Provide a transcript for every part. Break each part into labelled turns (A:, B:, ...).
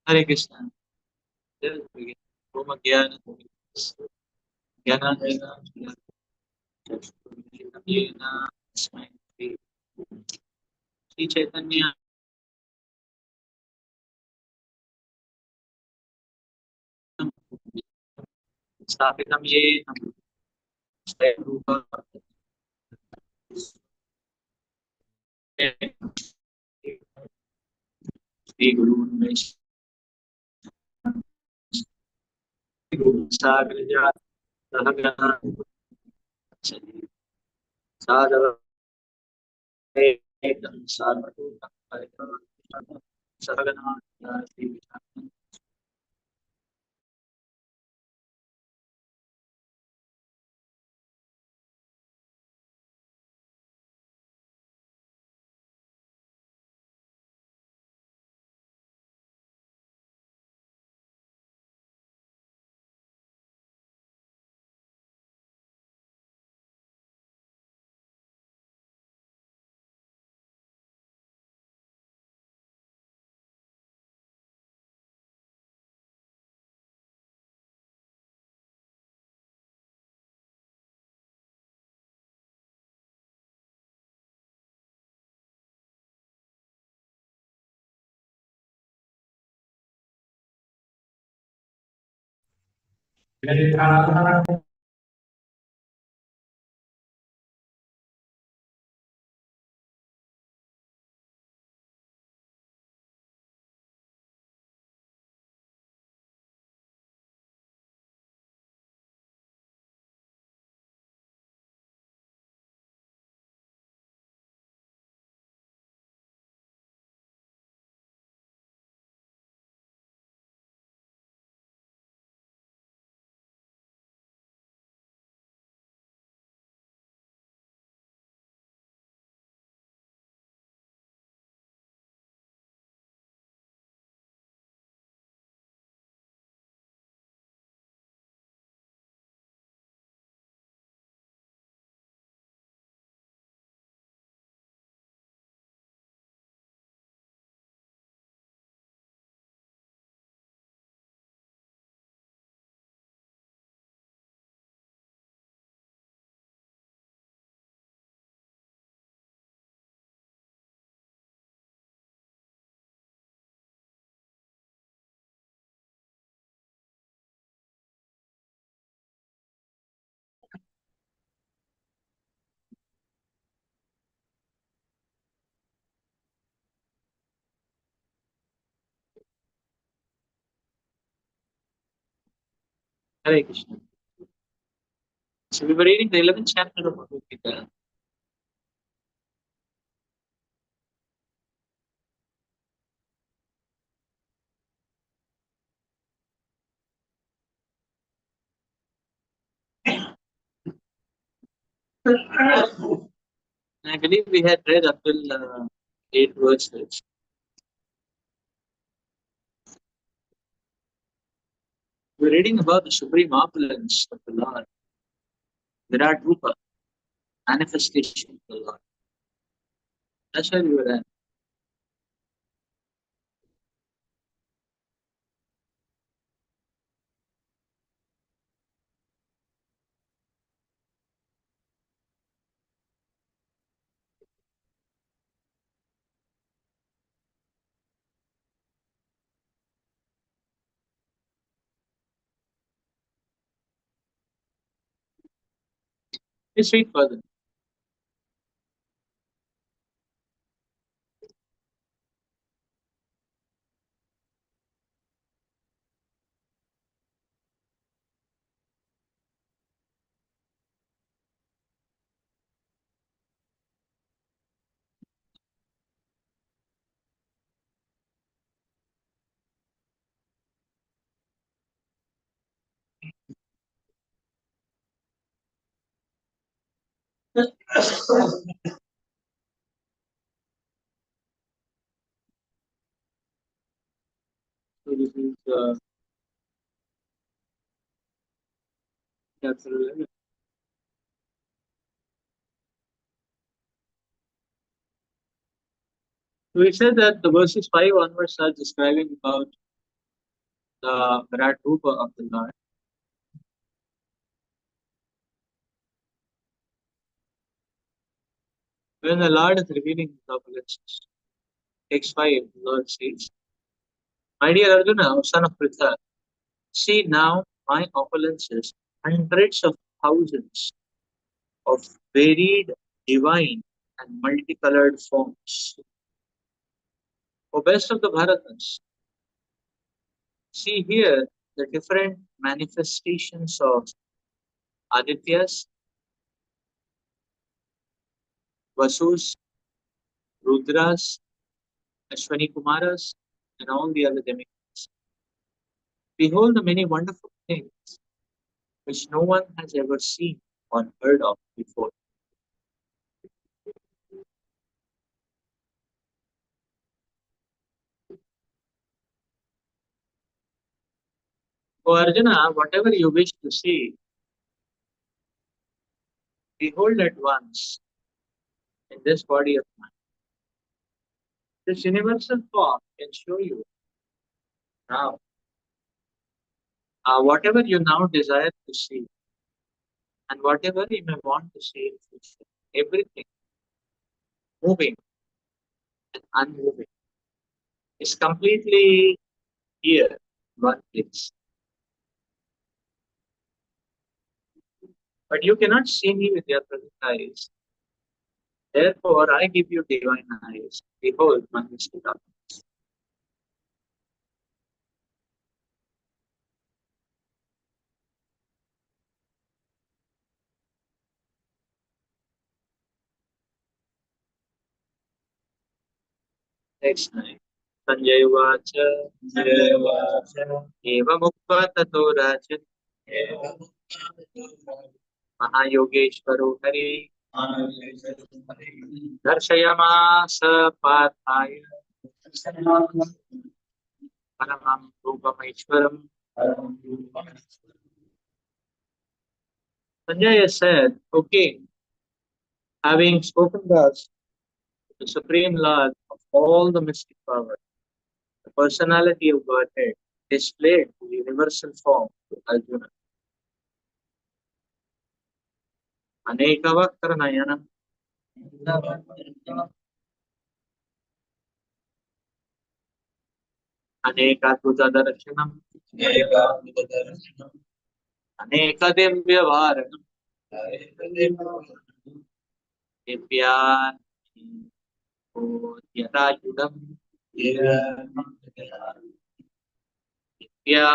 A: Hare Krishna. Let us begin. Om Jnana Jnanandjana Yena Tasmai Shri Chaitanya Sthapitam Yena Rupa Shri Guru Guru Sagraja Sahagana Sadhava Sadhava Sahagana Hare Krishna. So we were reading the 11th chapter of Bhagavad Gita. I believe we had read up till 8 verses. We're reading about the supreme opulence of the Lord, Virat Rupa, manifestation of the Lord. That's where we were at. Let's read further. So this is chapter 11. So we said that the verses 5 onwards are describing about the Virat Rupa of the Lord. When the Lord is revealing his opulences, text 5, the Lord says, my dear Arjuna, O son of Pritha, see now my opulences, hundreds of thousands of varied, divine, and multicolored forms. O best of the Bharatas, see here the different manifestations of Adityas, Vasus, Rudras, Ashwani Kumaras, and all the other demigods. Behold the many wonderful things which no one has ever seen or heard of before. O Arjuna, whatever you wish to see, behold at once in this body of mine. This universal form can show you now whatever you now desire to see and whatever you may want to see in future. Everything moving and unmoving is completely here, one place. But you cannot see me with your present eyes. Therefore, I give you divine eyes. Behold my mystic eye. Next time. Sanjay Vacha, Eva Mukha Tato Rajan, Mahayogeshwaro Hari, Darshayamasa Pathaya, Paramam Rupamaishwaram. Sanjaya said, okay, having spoken thus, the Supreme Lord of all the mystic power, the personality of Godhead, displayed the universal form to Arjuna. Anekavaktra Nayanam, Anekadvuta Darshanam, Anekadivya Bharanam, Divya Yadayudam, Divya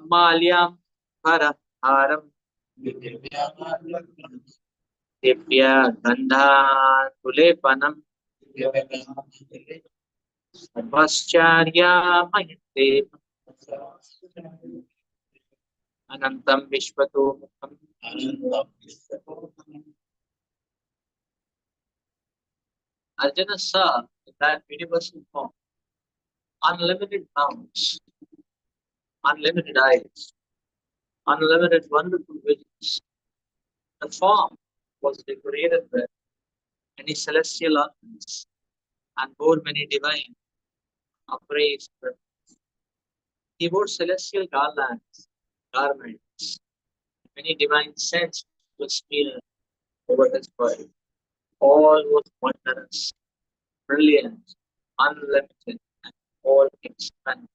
A: Malyam Haraharam, Divya Gandha Sarvascharya Mayate Anantam Vishwato Mukham. Arjuna saw in that universal form unlimited bounds, unlimited eyes, unlimited wonderful visions. The form was decorated with many celestial ornaments and bore many divine upraised. He wore celestial garlands, garments, many divine scents were smeared over his body. All was wondrous, brilliant, unlimited, and all expanded.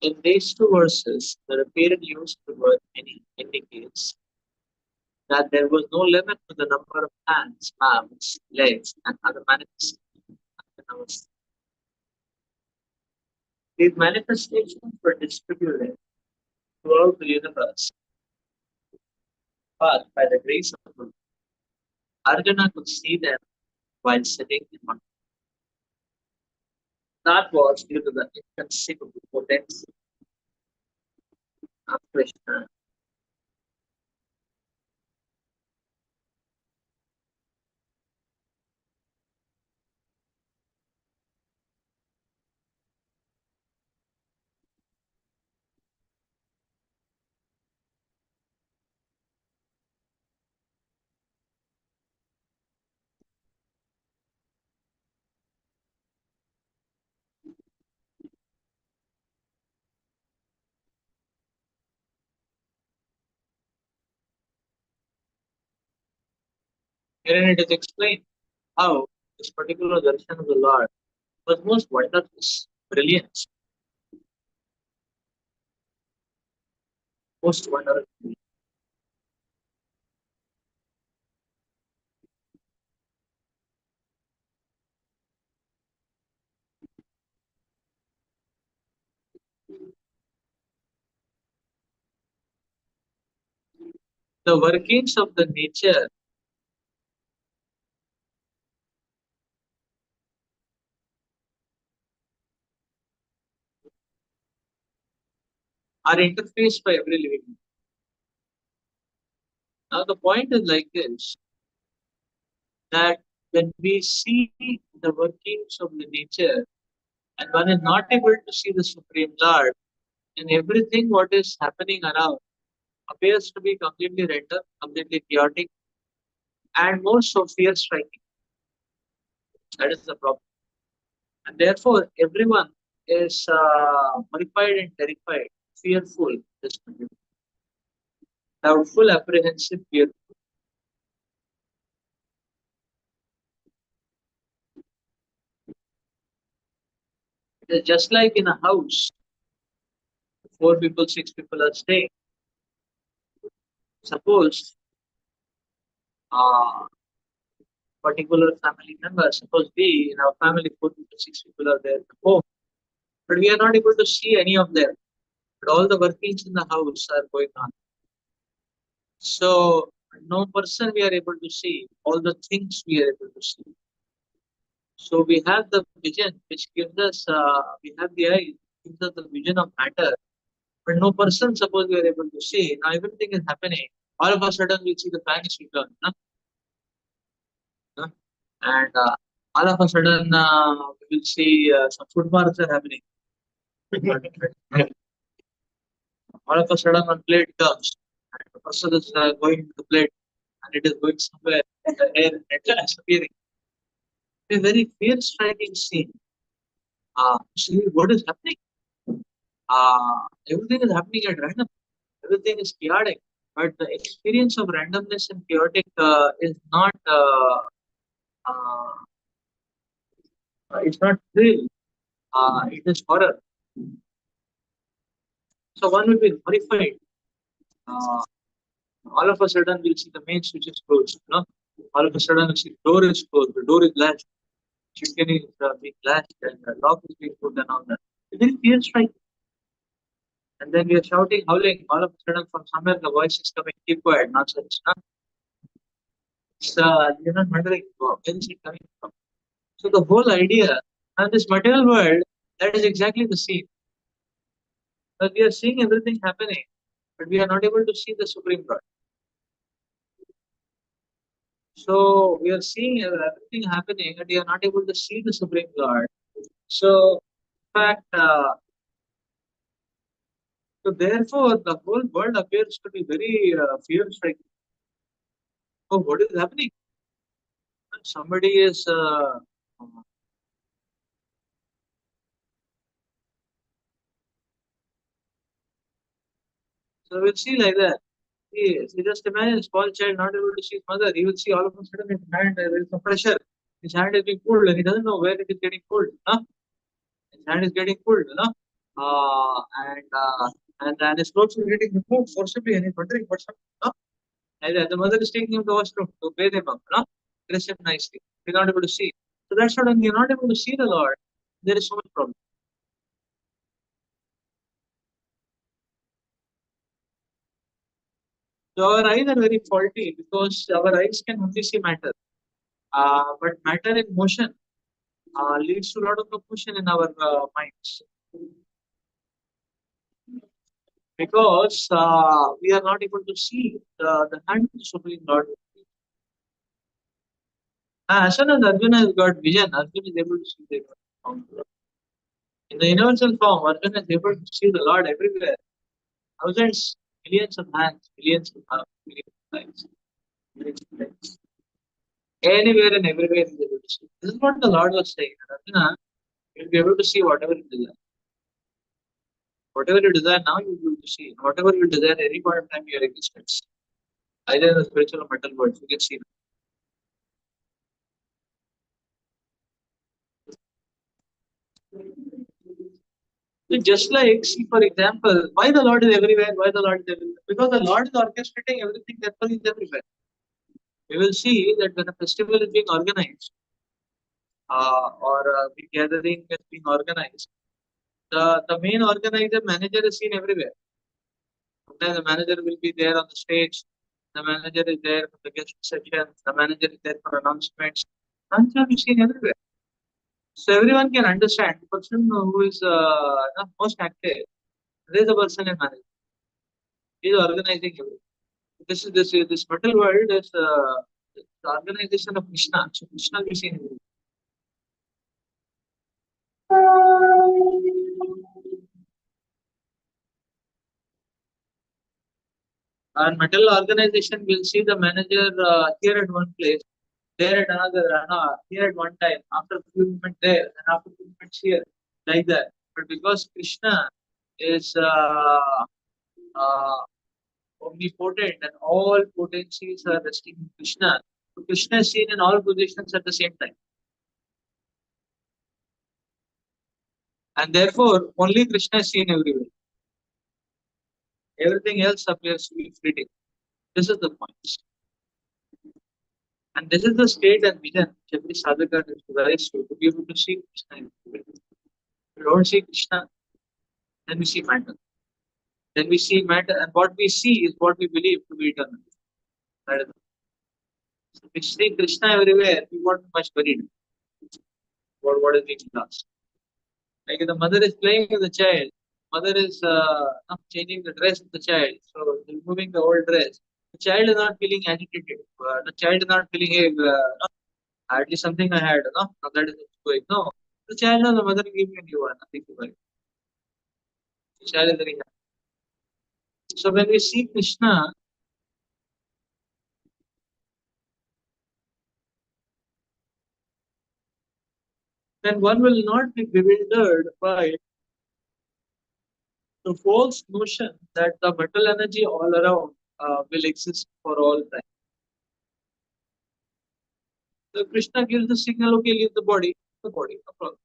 A: In these two verses, the repeated use of the word any indicates that there was no limit to the number of hands, arms, legs, and other manifestations. These manifestations were distributed throughout the universe, but by the grace of God, Arjuna could see them while sitting in one. That was due to the inconceivable potency of Krishna. wherein it is explained how this particular darshan of the Lord was most wonderful, brilliant, most wonderful. The workings of the nature are interfaced by every living being. Now the point is like this, that when we see the workings of the nature and one is not able to see the Supreme Lord, and everything what is happening around appears to be completely random, completely chaotic, and more so fear striking. That is the problem. And therefore, everyone is horrified and terrified, fearful, doubtful, apprehensive, fear. It is just like in a house, four people, six people are staying. Suppose particular family member, suppose we in our family, four people, six people are there at home, but we are not able to see any of them. But all the workings in the house are going on. So no person we are able to see, all the things we are able to see. So we have the vision which gives us, we have the eye, gives us the vision of matter, but no person suppose we are able to see. Now everything is happening. All of a sudden we see the fan is switched on. Huh? And all of a sudden we will see some footmarks are happening. All of a sudden one plate comes and the person is going to the plate and it is going somewhere in the air and it is disappearing. A very fear striking scene. See what is happening. Everything is happening at random. Everything is chaotic. But the experience of randomness and chaotic is not uh, it's not thrill. It is horror. So one will be horrified. Uh, all of a sudden we'll see the main switch is closed. You know? All of a sudden we'll see the door is closed, the door is latched, chicken is being latched, and the lock is being put and all that. It will feel striking. And then we are shouting, howling. All of a sudden from somewhere the voice is coming, keep quiet, nonsense. Huh? So you're not wondering where is it coming from. So the whole idea and this material world, that is exactly the scene. But we are seeing everything happening, but we are not able to see the Supreme God. So we are seeing everything happening, and we are not able to see the Supreme Lord. So, in fact, so therefore, the whole world appears to be very fear-striking. Oh, what is happening? Somebody is. So we'll see like that. See, just imagine a small child not able to see his mother. He will see all of a sudden his hand, there is some pressure. His hand is being pulled and he doesn't know where it is getting pulled. Huh? His hand is getting pulled, you know. Uh, and, uh, and his clothes are getting removed forcibly and he's wondering what's up. Huh? And the mother is taking him to the washroom to bathe him up, you know, dress him nicely. He's not able to see. So that's what when you're not able to see the Lord, there is so much problem. So our eyes are very faulty because our eyes can only see matter. But matter in motion leads to a lot of confusion in our minds because we are not able to see the hand of the Supreme Lord. As soon as Arjuna has got vision, Arjuna is able to see the Lord. In the universal form, Arjuna is able to see the Lord everywhere. Thousands, millions of hands, millions of arms, millions of legs, millions of legs. Anywhere and everywhere he is able to see. This is what the Lord was saying. Arjuna, you'll be able to see whatever you desire. Whatever you desire now, you will see. Whatever you desire any point of time in your existence, either in the spiritual or mental world, you can see. just like, see, for example, why the Lord is everywhere? Why the Lord is everywhere? Because the Lord is orchestrating everything, therefore He is everywhere. We will see that when a festival is being organized, or a big gathering is being organized, the main organizer manager is seen everywhere. Sometimes the manager will be there on the stage, the manager is there for the guest reception, the manager is there for announcements. Manager is seen everywhere. So everyone can understand the person who is most active. There is a person in management. He is organizing everything. This metal world is the organization of Krishna. So Krishna is seen everywhere. And metal organization will see the manager here at one place, there at another, here at one time, after a few moments there, and after a few moments here, like that. But because Krishna is uh, omnipotent and all potencies are resting in Krishna, so Krishna is seen in all positions at the same time. And therefore, only Krishna is seen everywhere. Everything else appears to be fleeting. This is the point. And this is the state and vision which every sadhaka is to rise to be able to see Krishna. If we don't see Krishna, then we see matter. Then we see matter, and what we see is what we believe to be eternal. That is so if we see Krishna everywhere, we won't be much worried about what is being lost. Like if the mother is playing with the child, mother is changing the dress of the child, so removing the old dress. The child is not feeling agitated. The child is not feeling, hey, hardly something I had, no, now that is going. No, the child knows the mother will give me a new one, nothing to worry. The child is very happy. So when we see Krishna, then one will not be bewildered by the false notion that the metal energy all around will exist for all time. So Krishna gives the signal, okay, leave the body, no problem.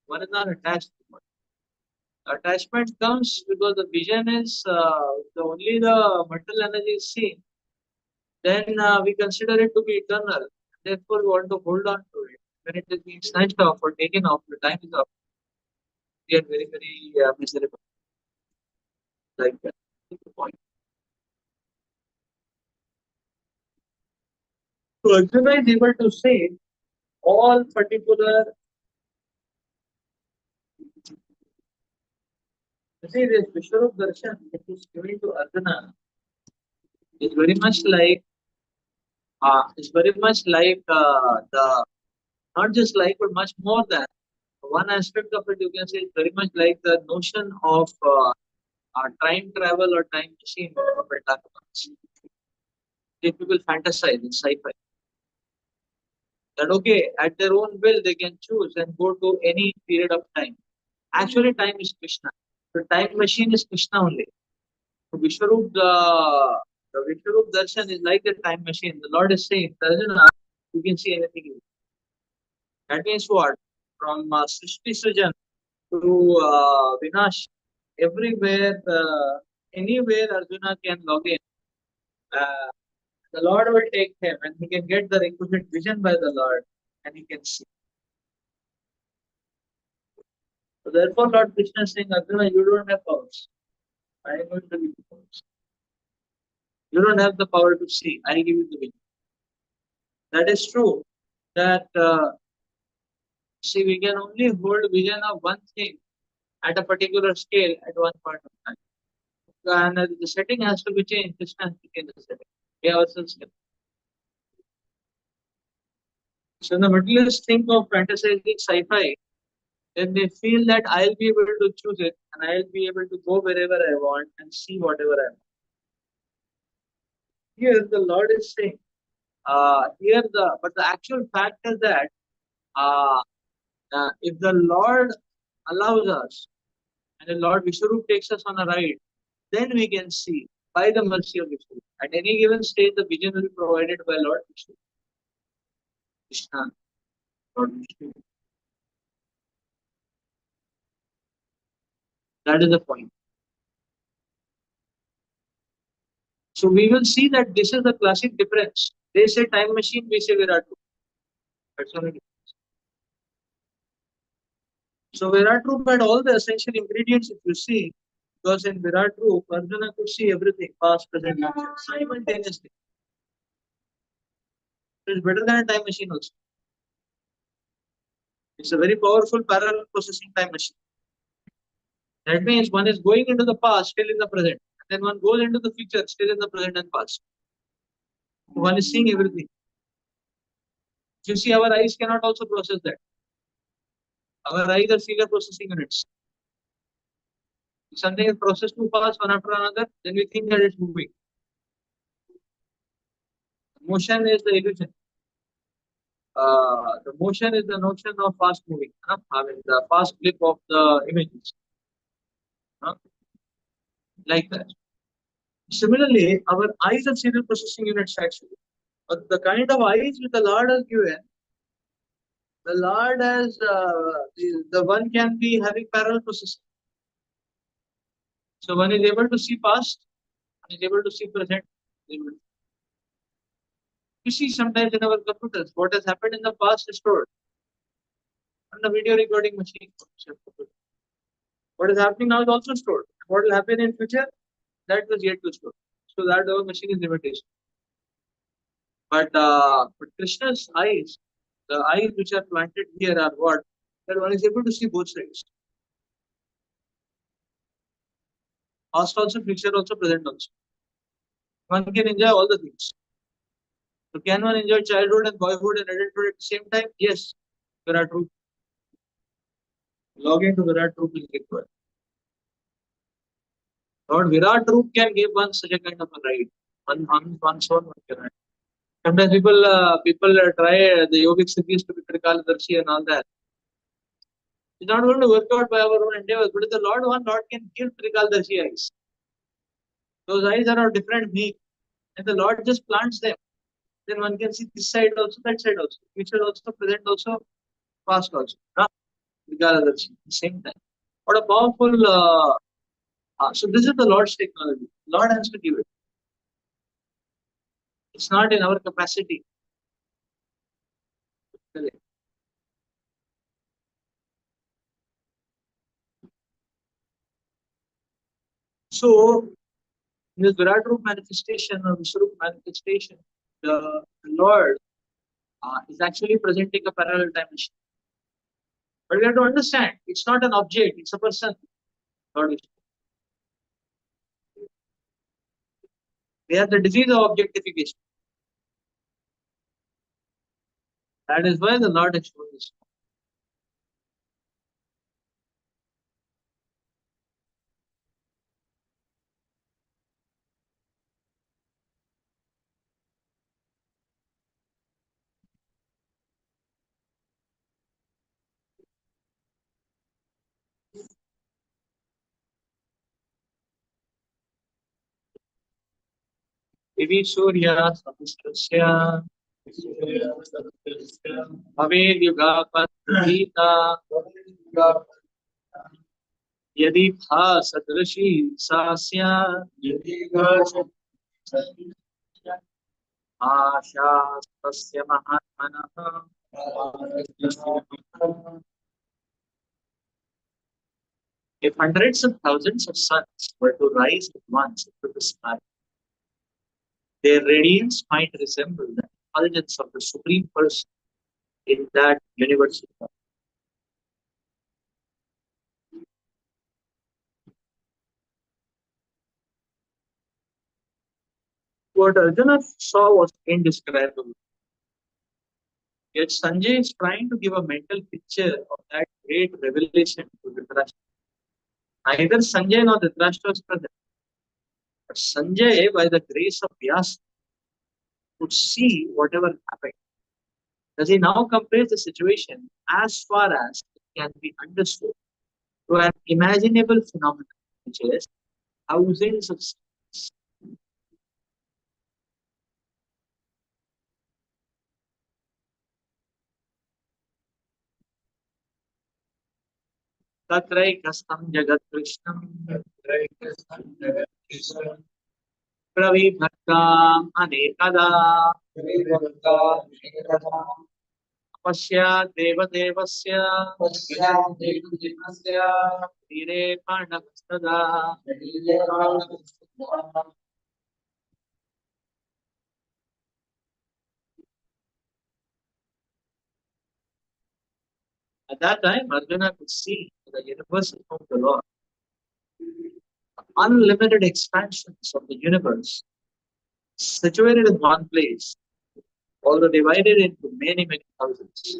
A: One is not attached to the body. Attachment comes because the vision is the only the metal energy is seen. Then we consider it to be eternal. Therefore, we want to hold on to it. When it is being snatched off or taken off, the time is up. We are very, very miserable. Like that. That's the point. So Arjuna is able to say all particular. You see, this Vishwarup Darshan, which is given to Arjuna, is very much like the not just like, but much more than one aspect of it. You can say it's very much like the notion of time travel or time machine. If people fantasize in sci-fi that okay, at their own will they can choose and go to any period of time. Actually, time is Krishna. The time machine is Krishna only. So the Vishwarup darshan is like a time machine. The Lord is saying, Arjuna, you can see anything you want. That means what? From Srishti Sujan to Vinash, everywhere, anywhere Arjuna can log in. Uh, the Lord will take him and he can get the requisite vision by the Lord and he can see. So therefore, Lord Krishna is saying, Arjuna, you don't have powers. I am going to give you powers. You don't have the power to see. I give you the vision. That is true. That see, we can only hold vision of one thing at a particular scale at one point of time. And the setting has to be changed. Krishna has to change the setting. We ourselves can. So the materialists think of fantasizing sci-fi, then they feel that I'll be able to choose it and I'll be able to go wherever I want and see whatever I want. Here the Lord is saying, but the actual fact is that uh, if the Lord allows us and the Lord Vishwarup takes us on a ride, then we can see by the mercy of Vishwarup. At any given stage, the vision will be provided by Lord Vishwarup. Krishna, Lord Vishwarup. That is the point. So we will see that this is the classic difference. They say time machine, we say Virat Roop. That's all it is. So Virat Roop had all the essential ingredients if you see, because in Virat Roop, Arjuna could see everything, past, present, future, simultaneously. It's better than a time machine also. It's a very powerful parallel processing time machine. That means one is going into the past, still in the present. And then one goes into the future, still in the present and past. One is seeing everything. You see, our eyes cannot also process that. Our eyes are single processing units. If something is processed too fast, one after another, then we think that it's moving. Motion is the illusion. The motion is the notion of fast moving. I mean, the fast flip of the images. Like that. Similarly, our eyes are serial processing units actually. But the kind of eyes which the Lord has given, the Lord has, the one can be having parallel processing. So one is able to see past, one is able to see present. You see sometimes in our computers, what has happened in the past is stored on the video recording machine. What is happening now is also stored. What will happen in future, that was yet to store. So that our machine is limitation. But Krishna's eyes, the eyes which are planted here are what? That one is able to see both sides. Past also, future also, present also. One can enjoy all the things. So can one enjoy childhood and boyhood and adulthood at the same time? Yes. Virat Roop. Log into Virat Roop is required. Lord Virat Roop can give one such a kind of a ride. One soul, one can ride. Sometimes people try the yogic siddhis to be Trikaladarshi and all that. It's not going to work out by our own endeavors, but if the Lord one, Lord can give Trikaladarshi eyes. Those eyes are of different make, and the Lord just plants them. Then one can see this side also, that side also, future also, present also, past also. Trikaladarshi, at the same time. What a powerful. So this is the Lord's technology. Lord has to give it. It's not in our capacity. So in this Virat Roop manifestation or Vishwarup manifestation, the Lord is actually presenting a parallel dimension. But we have to understand, it's not an object, it's a person. Lord is. They have the disease of objectification. That is why the Lord has shown this. Divi Surya Sahasrasya Bhaved Yuga Patrita Yadi Tha Sadrashi Sasya Asha Tasya Mahatmanaha. If hundreds of thousands of suns were to rise at once into the sky, their radiance might resemble the effulgence of the Supreme Person in that universal form. What Arjuna saw was indescribable. Yet Sanjay is trying to give a mental picture of that great revelation to Dhritarashtra. Neither Sanjay nor Dhritarashtra was present, but Sanjay, by the grace of Vyasa, could see whatever happened. As he now compares the situation as far as it can be understood to an imaginable phenomenon, which is thousands of तत्रैकस्थं जगत्कृष्णं प्रविभक्ताम् अनेकदा पश्यात् देवदेवस्य तीरे पाण्डवस्तदा. At that time, Arjuna could see the universe of the Lord, unlimited expansions of the universe, situated in one place, although divided into many, many thousands.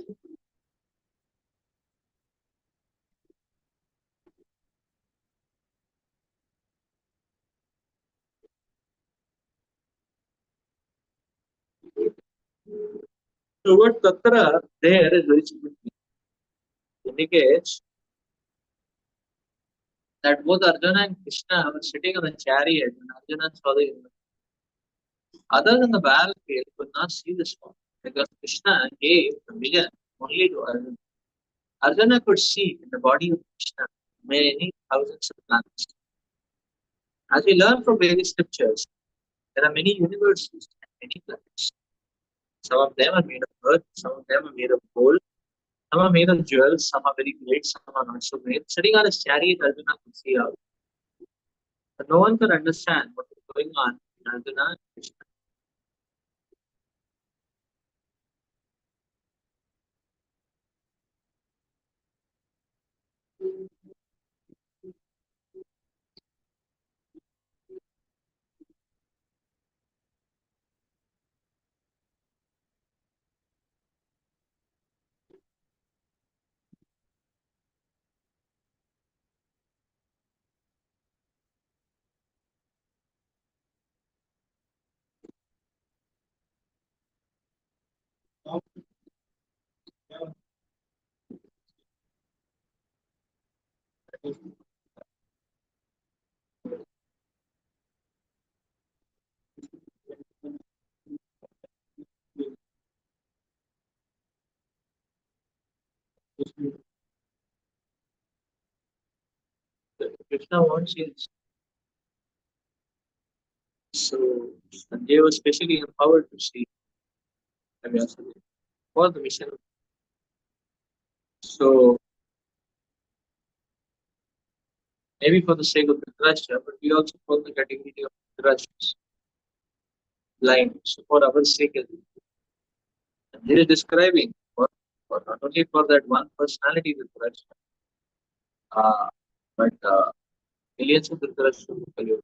A: The word Tatra there is very significant. It indicates that both Arjuna and Krishna were sitting on a chariot when Arjuna saw the universe. Others in the battlefield could not see this one because Krishna gave the vision only to Arjuna. Arjuna could see in the body of Krishna many thousands of planets. As we learn from various scriptures, there are many universes and many planets. Some of them are made of earth, some of them are made of gold, some are made of jewels, some are very great, some are not so great. Sitting on a chariot, Arjuna could see out. But no one could understand what was going on in Arjuna and Krishna. Krishna wants you. So Sanjay was specially empowered to see Vyasa for the mission. So maybe for the sake of Dhritarashtra, but we also call the category of Dhritarashtra's blind. So for our sake, he is describing for not only for that one personality Dhritarashtra, but millions of Dhritarashtra people.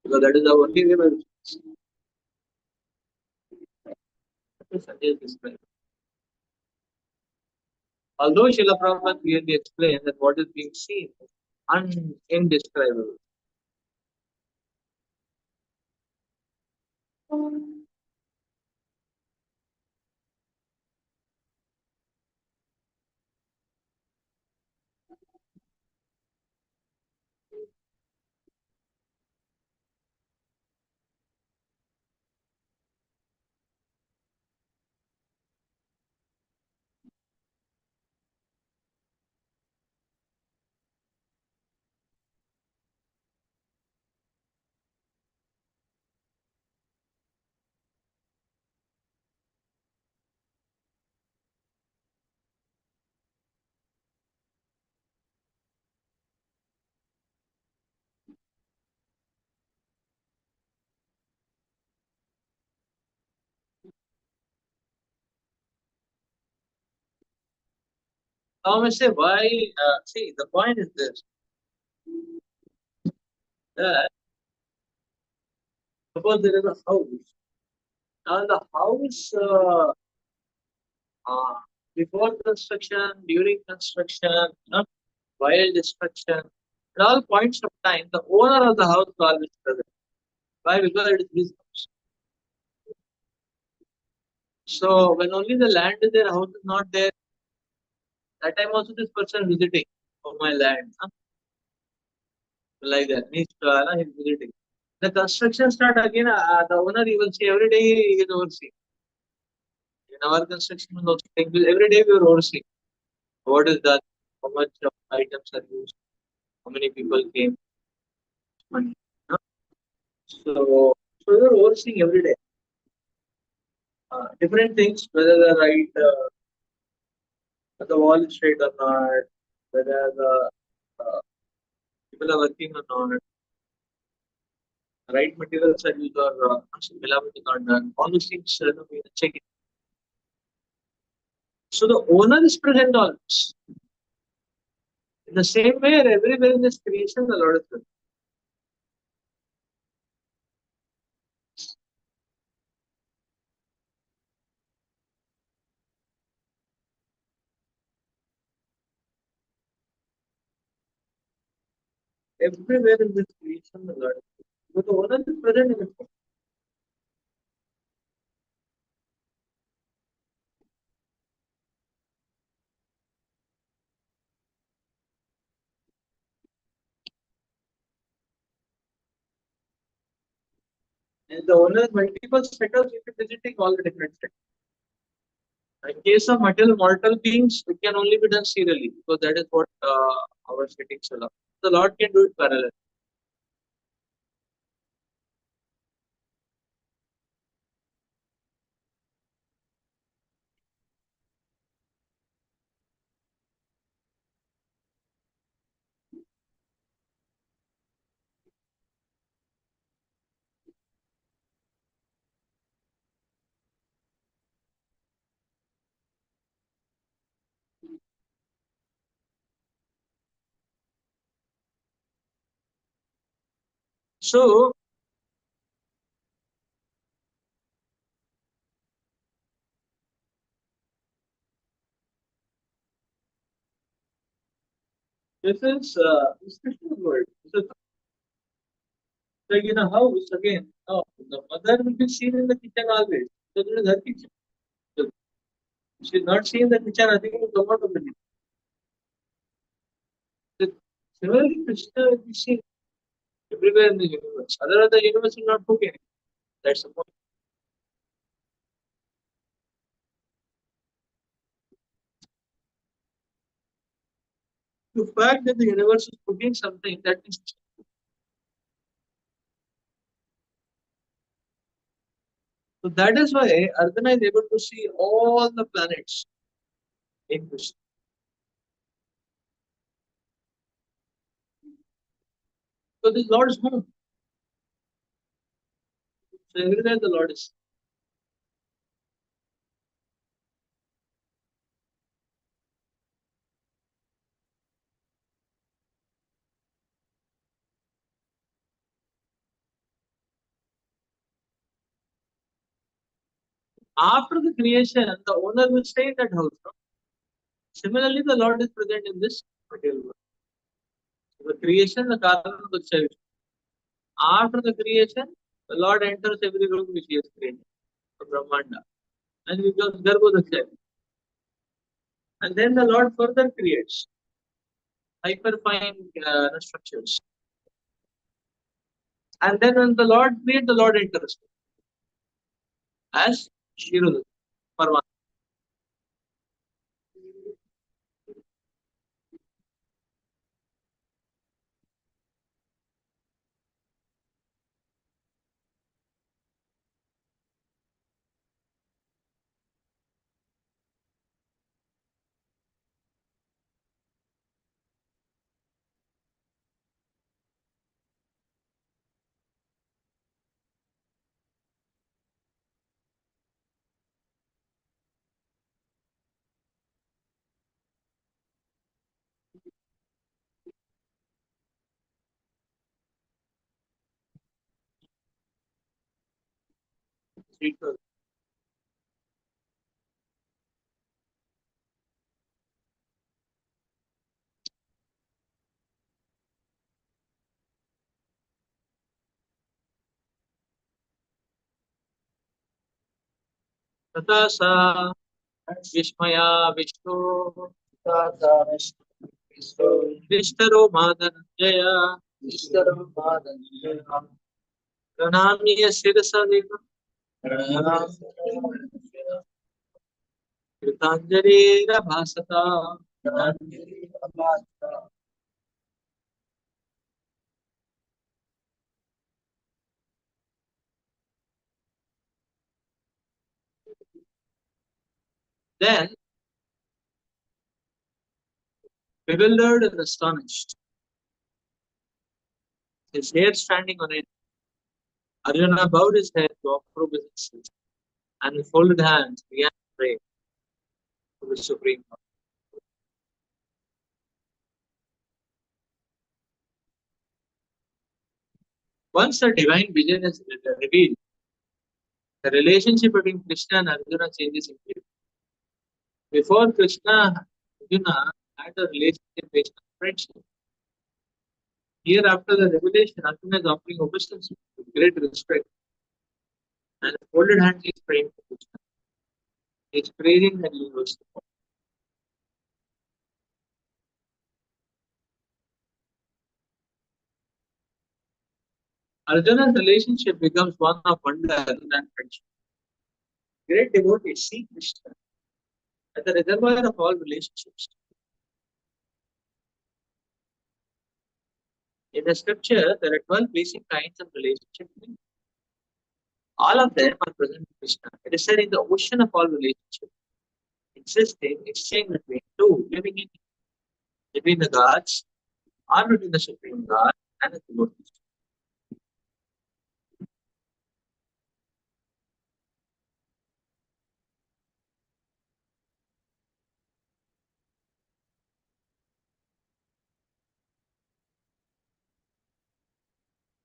A: Because that is the only way by which Sanjay is describing. Although Srila Prabhupada clearly explained that what is being seen is indescribable. Now, I say why? See, the point is this: that suppose there is a house. Now, the house uh, before construction, during construction, while destruction, at all points of time, the owner of the house is always present. Why? Because it is his house. So when only the land is there, house is not there. That time also this person visiting for my land, like that. Means he's visiting. The construction start again. The owner you will see every day he is overseeing. In our construction will also take place. Every day we are overseeing what is done, how much items are used, how many people came, money. You know? So you're overseeing every day different things, whether the wall is straight or not, whether the uh, people are working or not, right materials are used or available or not. All those things we check it. So the owner is present always. In the same way, everywhere in this creation, the Lord is present. Everywhere in this creation, the Lord is present. But the owner is present in it. And the owner has multiple setups if you're visiting all the different setups. In case of material mortal beings, it can only be done serially because that is what our settings allow. The Lord can do it parallel. So this Krishna's word. This is like in a house again. No, the mother will be seen in the kitchen always. So it is her kitchen. So if she is not seen in the kitchen, I think it will come out of the kitchen. So similarly, Krishna will be seen everywhere in the universe. Otherwise, the universe will not book anything. That's the point. The fact that the universe is cooking something that is so that is why Arjuna is able to see all the planets in Krishna. So this Lord's home. So everywhere the Lord is. After the creation, the owner will stay in that house. No? Similarly, the Lord is present in this material world. So the creation, the Karana Daksha. After the creation, the Lord enters every room which He has created, the Brahmanda, and becomes Garbhodaksha. And then the Lord further creates hyperfine structures. And then when the Lord creates, the Lord enters as Shirul, Parvati. तथा सा विस्मया विष्णु विस्तरो मादनजय प्रणाम्य शिरसा कृतांजलिर्भासता Then, bewildered and astonished, his hair standing on end, Arjuna bowed his head to approve his insults, and with folded hands began to pray to the Supreme Lord. Once the divine vision is revealed, the relationship between Krishna and Arjuna changes immediately. Before Krishna, Arjuna had a relationship based on friendship. Here, after the revelation, Arjuna is offering obeisance with great respect, and with folded hands he is praying to Krishna. He is praising the universe. Arjuna's relationship becomes one of wonder rather than friendship. Great devotees see Krishna as the reservoir of all relationships. In the scripture, there are 12 basic kinds of relationships. All of them are present in Krishna. It is said in the ocean of all relationships, existing exchange between two living entities, between the gods, or between the Supreme God and the devotees.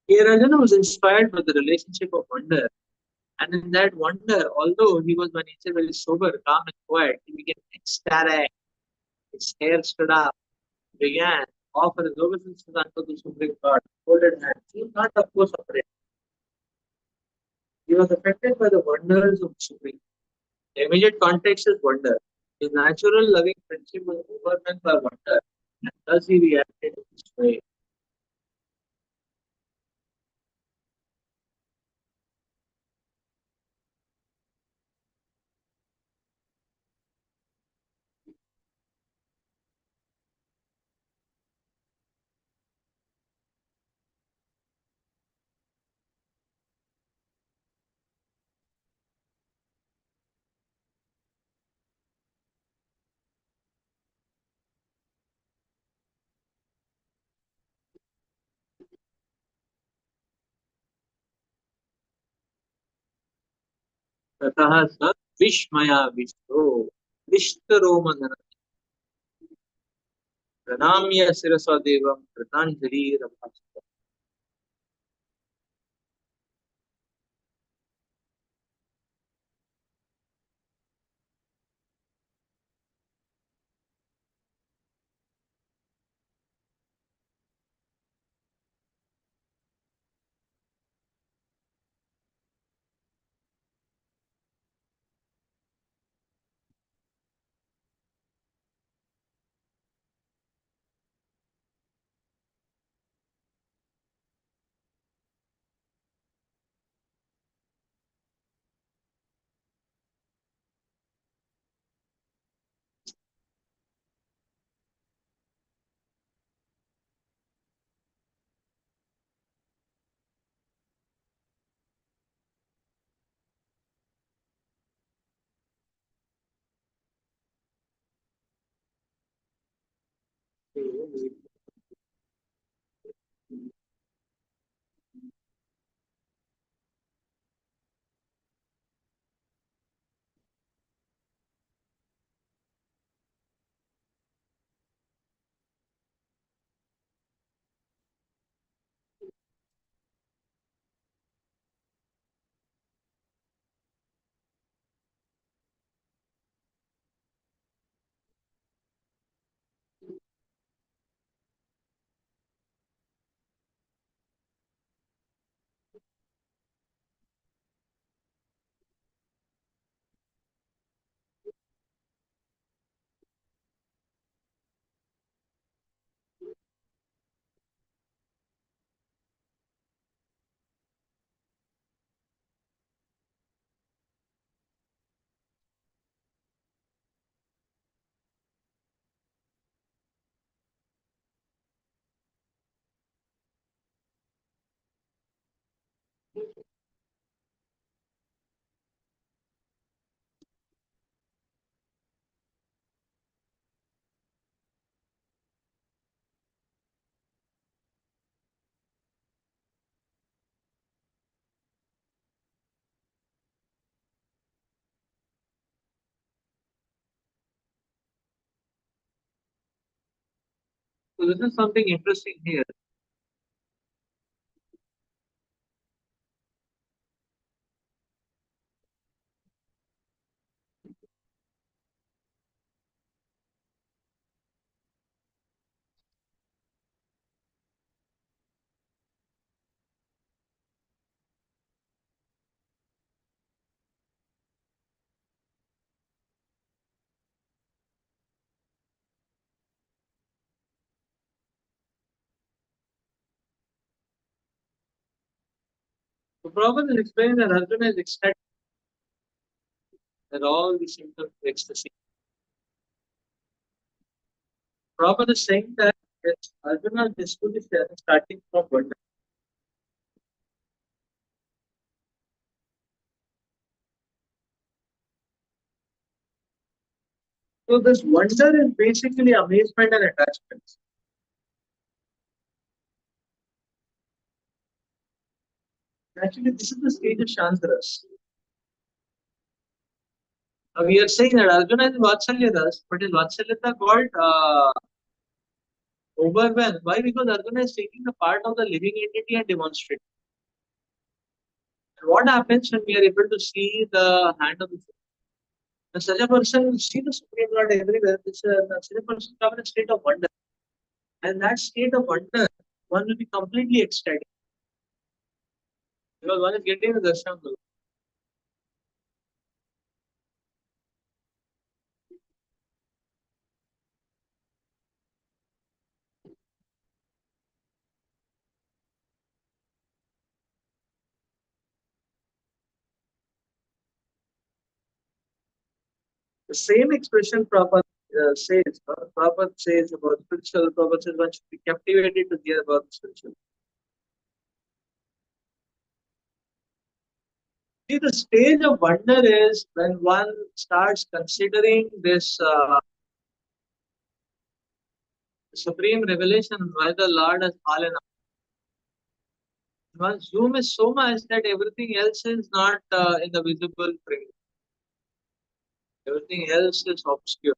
A: Here, Arjuna was inspired by the relationship of wonder, and in that wonder, although he was by nature very sober, calm, and quiet, he became ecstatic. His hair stood up, began to offer his obeisances unto the Supreme God, folded hands. He was not, of course, afraid. He was affected by the wonders of the Supreme. The immediate context is wonder. His natural loving friendship was overwhelmed by wonder, and thus he reacted in this way. ततः स विस्मयाविष्टो विष्टरोमधन प्रणम्य शिरसा देवं कृताञ्जलिरभाषत. So this is something interesting here. So Prabhupada is explaining that Arjuna is ecstatic that all the symptoms of ecstasy. Prabhupada is saying that yes, Arjuna's disposition is starting from wonder. So this wonder is basically amazement and attachment. Actually, this is the stage of Shantaras. We are saying that Arjuna is Vatsalyadas, but his Vatsalyata got overwhelmed. Why? Because Arjuna is taking the part of the living entity and demonstrating. And what happens when we are able to see the hand of the Supreme? When such a person will see the Supreme Lord everywhere, such a person comes in a state of wonder. And that state of wonder, one will be completely ecstatic. Because one is getting the darshan of the Lord. The same expression Prabhupada Prabhupada says about spiritual, Prabhupada says one should be captivated to hear about the spiritual. See, the stage of wonder is when one starts considering this supreme revelation why the Lord has fallen. One's zoom is so much that everything else is not in the visible frame. Everything else is obscure.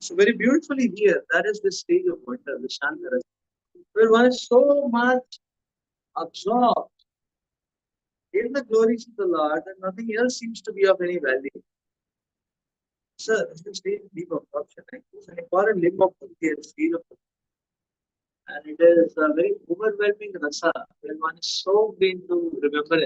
A: So very beautifully here, that is the stage of wonder, the Shantara, where one is so much absorbed in the glories of the Lord that nothing else seems to be of any value. Sir, this is stage deep absorption. It's an important limb of the stage of, and it is a very overwhelming rasa when one is soaked into remembrance.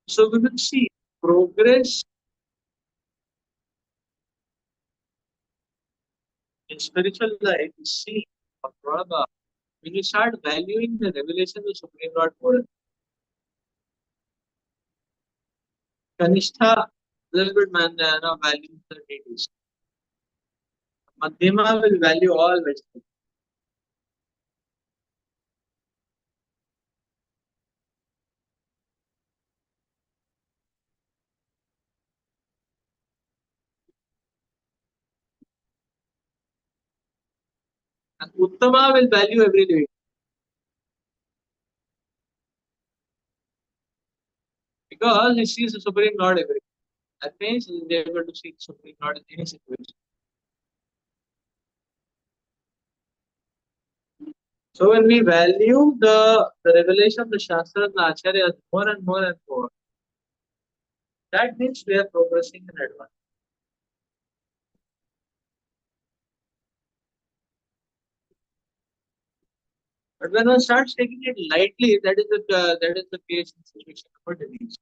A: So we will see progress in spiritual life. We see a brother when you start valuing the revelation of Supreme Lord more. Kanishta, little bit man, values the deities. Madhyama will value all vegetables. And Uttama will value every living because he sees the Supreme Lord everywhere. That means he will be able to see the Supreme Lord in any situation. So when we value the revelation of the Shastra and the Acharyas more and more and more, that means we are progressing in advance. But when one starts taking it lightly, that is the case in situation for disease.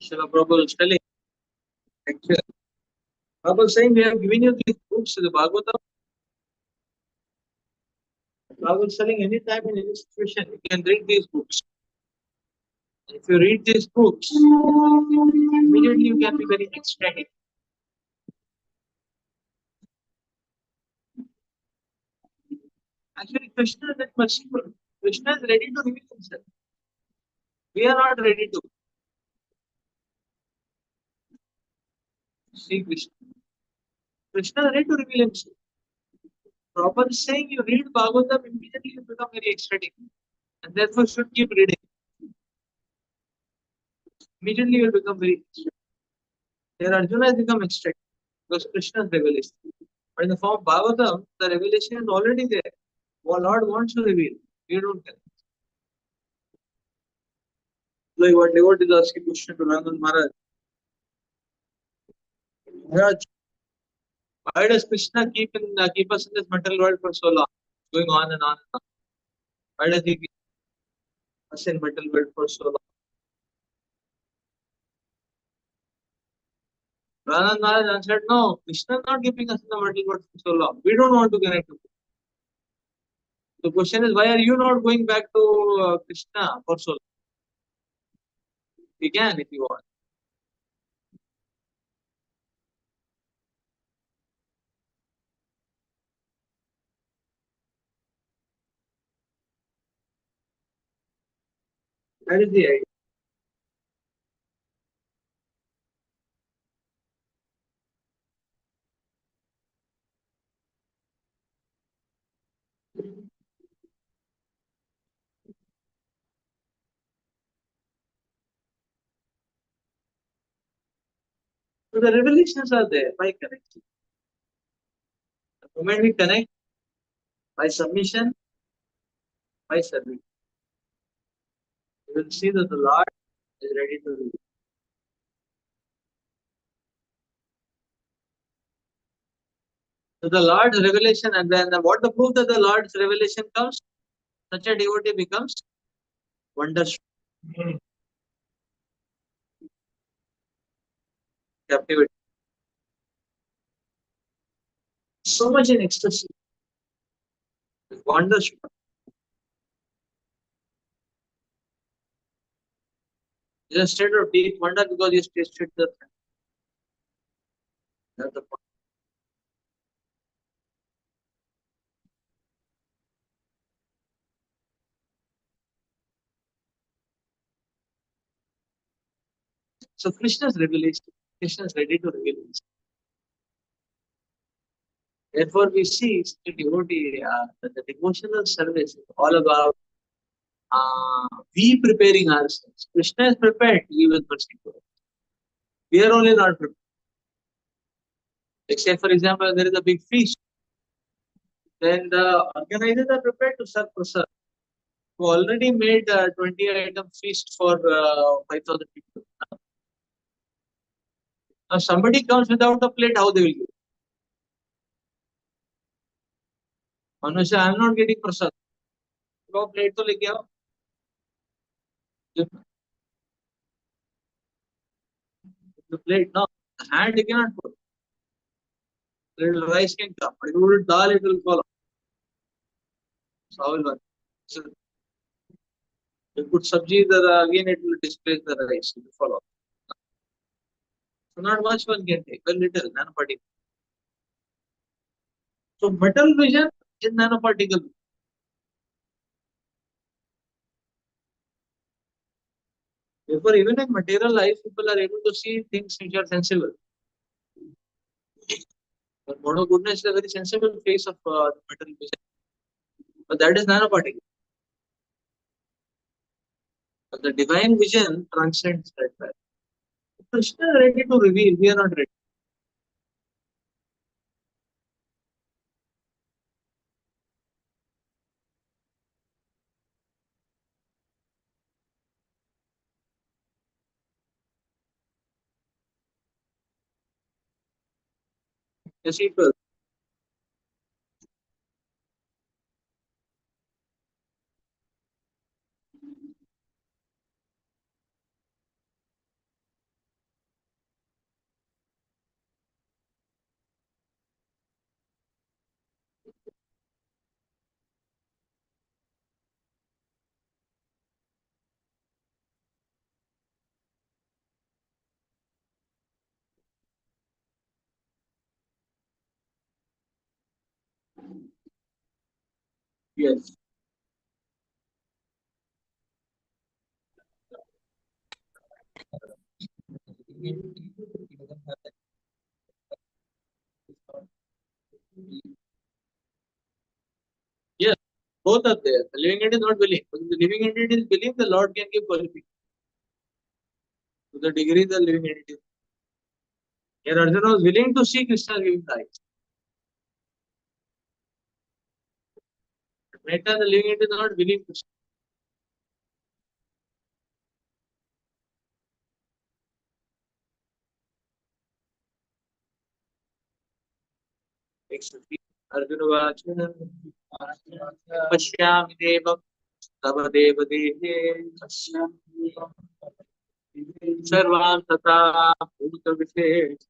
A: Srila Prabhupada is telling, actually, Prabhupada is saying we have given you these books, the Bhagavatam. Prabhupada is telling anytime in any situation, you can read these books. If you read these books, immediately you can be very ecstatic. Actually, Krishna is very merciful. Krishna is ready to reveal himself. We are not ready to see Krishna. Krishna is ready to reveal himself. Prabhupada is saying you read Bhagavatam, immediately you become very ecstatic. And therefore should keep reading. Immediately you will become very ecstatic. Here Arjuna has become ecstatic because Krishna's revelation. But in the form of Bhagavatam, the revelation is already there. What Lord wants to reveal. You don't care. Like what devotee is asking question to Rangan Maharaj. Maharaj, why does Krishna keep us in this material world for so long? Going on and on and on. Why does he keep us in material world for so long? Rangan Maharaj answered, no, Krishna is not keeping us in the material world for so long. We don't want to connect to him. The question is, why are you not going back to Krishna for so long? You can if you want. That is the idea. So the revelations are there by connection. The moment we connect by submission, by service, you will see that the Lord is ready to reveal. So the Lord's revelation, and then what the proof that the Lord's revelation comes? Such a devotee becomes wonderstruck, captivated, so much in ecstasy, wonderstruck. It's a state of deep wonder because you tasted the. That's the point. So Krishna's revelation, Krishna is ready to reveal himself. Therefore, we see the devotee, that the devotional service is all about we preparing ourselves. Krishna is prepared to give us mercy to us. We are only not prepared. Like say, for example, there is a big feast, then the organizers are prepared to serve prasad. We already made a 20-item feast for 5,000 people. Now somebody comes without a plate, how they will give? One will say, I am not getting prasad. Go plate to leke aao. The plate, no. The hand you cannot put. Little rice can come. But if you put dal, it will fall. So how will one? So you put sabji, again it will displace the rice. It will fall off. So not much one can take. Very little, none particular. So metal vision is nanoparticle. Therefore, even in material life, people are able to see things which are sensible. But mono goodness is a very sensible face of metal vision. But that is nanoparticle. But the divine vision transcends that. Krishna is ready to reveal. We are not ready. Yes, people. Yes. Yes. Both are there. The living entity is not willing. But if the living entity is willing, the Lord can give qualification to the degree the living entity is. Here Arjuna was willing to see Krishna giving the eyes. But Meta, the living entity is not willing to see. Next, Arjuna was Pashyami Devam Tava Deva Dehe Sarvam Tata Bhuta Vishesh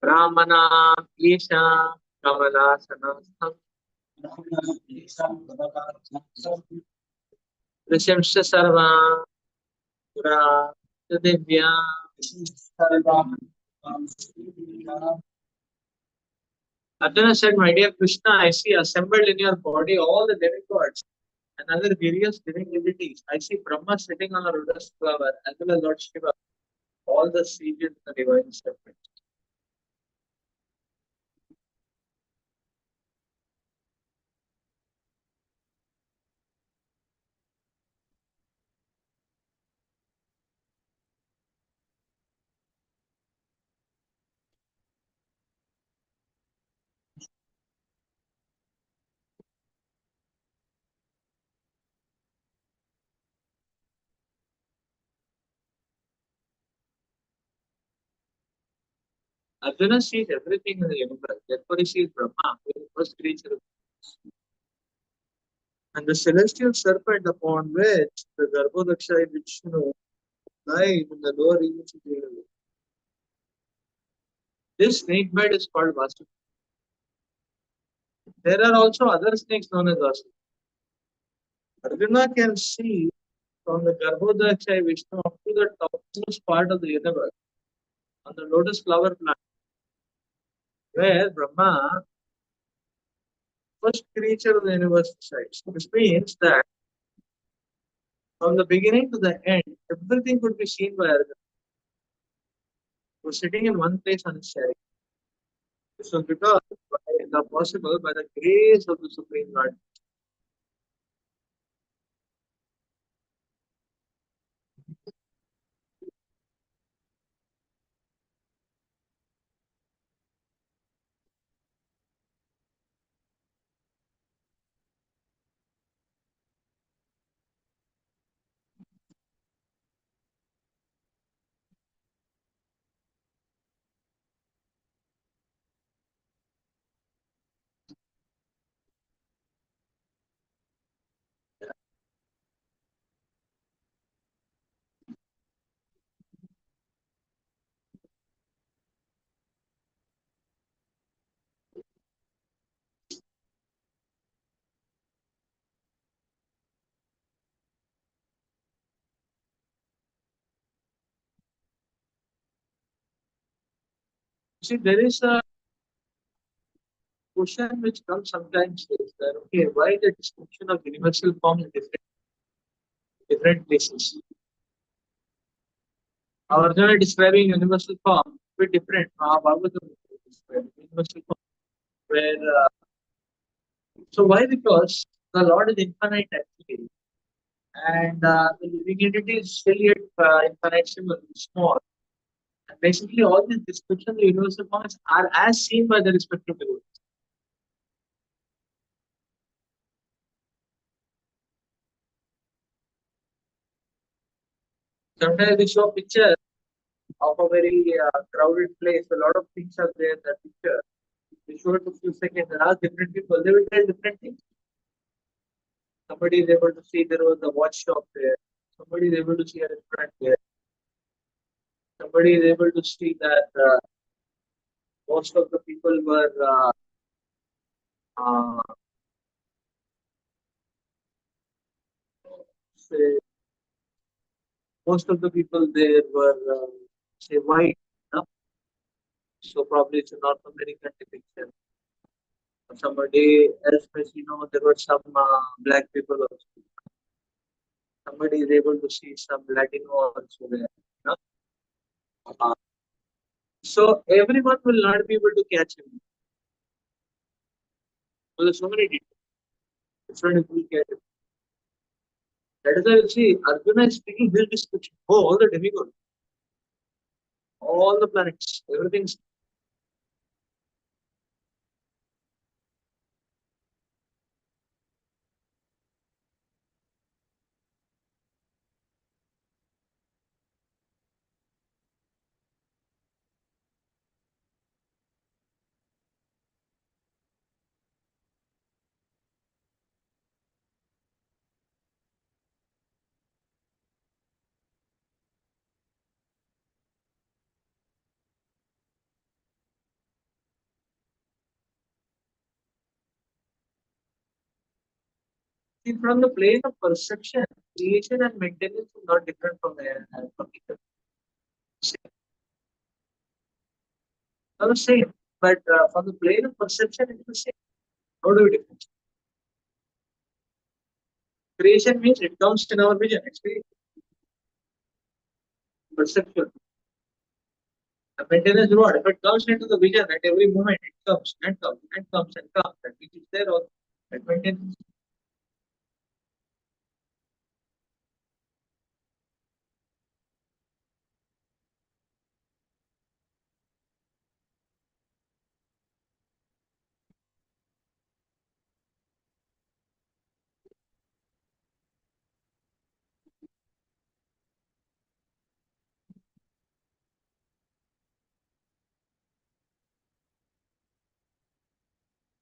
A: Brahmana Isha Kamalasana Prashamsa Sarva Pura Divya. Arjuna said, my dear Krishna, I see assembled in your body all the demigods and other various living entities. I see Brahma sitting on a lotus flower, as well as Lord Shiva, all the sages in the divine serpent. Arjuna sees everything in the universe. Therefore, he sees Brahma, who is the first creature. And the celestial serpent upon which the Garbhodaksha Vishnu lies in the lower regions of the universe. This snake bed is called Vasu. There are also other snakes known as Vasu. Arjuna can see from the Garbhodaksha Vishnu up to the topmost part of the universe on the lotus flower plant, where Brahma, first creature of the universe, resides. Which means that from the beginning to the end, everything could be seen by Arjuna. He was sitting in one place on his chariot. This was because by the possible by the grace of the Supreme Lord. See, there is a question which comes sometimes is that okay, why the description of universal form is different places? Arjuna describing universal form bit different from how Bhagavatam describing universal form. Where so why? Because the Lord is infinite actually, and the living entity is still yet infinitesimal, small. And basically, all these descriptions of universal forms are as seen by the respective devotees. Sometimes we show a picture of a very crowded place. A lot of things are there in that picture. We show it for a few seconds and ask different people. They will tell different things. Somebody is able to see there was a watch shop there. Somebody is able to see a restaurant there. Somebody is able to see that most of the people were uh, say, most of the people there were say white. No? So probably it's a North American depiction. Somebody else, there were some black people also. Somebody is able to see some Latino also there. No? Uh, so everyone will not be able to catch him. So there's so many different people catch him. That is why you see Arjuna is speaking this description. Oh, all the demigods, all the planets, everything's see from the plane of perception, creation and maintenance is not different from each other. Not the same, but from the plane of perception, it's the same. How do we differentiate? Creation means it comes in our vision, experience, perception. The maintenance is what? If it comes into the vision at every moment, it comes and comes and comes and comes. That which is there also. That maintenance.